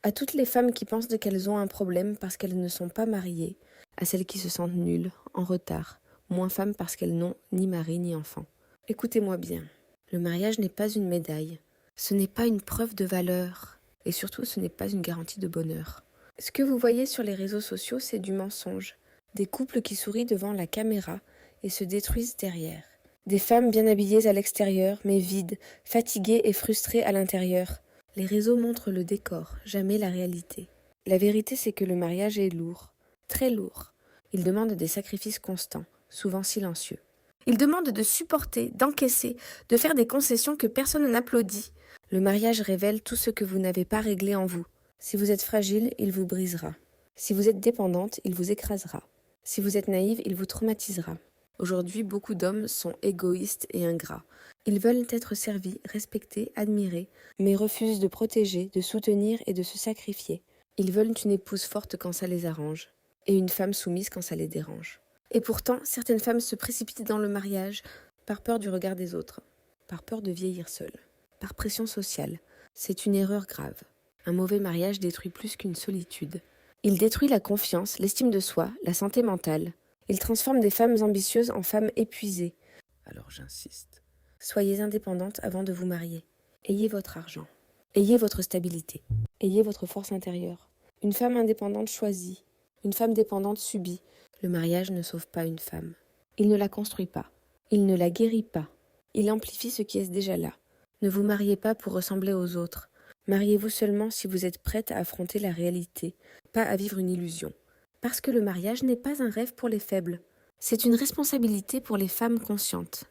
À toutes les femmes qui pensent qu'elles ont un problème parce qu'elles ne sont pas mariées, à celles qui se sentent nulles, en retard, moins femmes parce qu'elles n'ont ni mari ni enfant. Écoutez-moi bien, le mariage n'est pas une médaille, ce n'est pas une preuve de valeur, et surtout ce n'est pas une garantie de bonheur. Ce que vous voyez sur les réseaux sociaux, c'est du mensonge. Des couples qui sourient devant la caméra et se détruisent derrière. Des femmes bien habillées à l'extérieur, mais vides, fatiguées et frustrées à l'intérieur. Les réseaux montrent le décor, jamais la réalité. La vérité, c'est que le mariage est lourd, très lourd. Il demande des sacrifices constants, souvent silencieux. Il demande de supporter, d'encaisser, de faire des concessions que personne n'applaudit. Le mariage révèle tout ce que vous n'avez pas réglé en vous. Si vous êtes fragile, il vous brisera. Si vous êtes dépendante, il vous écrasera. Si vous êtes naïve, il vous traumatisera. Aujourd'hui, beaucoup d'hommes sont égoïstes et ingrats. Ils veulent être servis, respectés, admirés, mais refusent de protéger, de soutenir et de se sacrifier. Ils veulent une épouse forte quand ça les arrange, et une femme soumise quand ça les dérange. Et pourtant, certaines femmes se précipitent dans le mariage par peur du regard des autres, par peur de vieillir seules, par pression sociale. C'est une erreur grave. Un mauvais mariage détruit plus qu'une solitude. Il détruit la confiance, l'estime de soi, la santé mentale. Il transforme des femmes ambitieuses en femmes épuisées. Alors j'insiste. Soyez indépendante avant de vous marier. Ayez votre argent. Ayez votre stabilité. Ayez votre force intérieure. Une femme indépendante choisit. Une femme dépendante subit. Le mariage ne sauve pas une femme. Il ne la construit pas. Il ne la guérit pas. Il amplifie ce qui est déjà là. Ne vous mariez pas pour ressembler aux autres. Mariez-vous seulement si vous êtes prête à affronter la réalité, pas à vivre une illusion. Parce que le mariage n'est pas un rêve pour les faibles. C'est une responsabilité pour les femmes conscientes.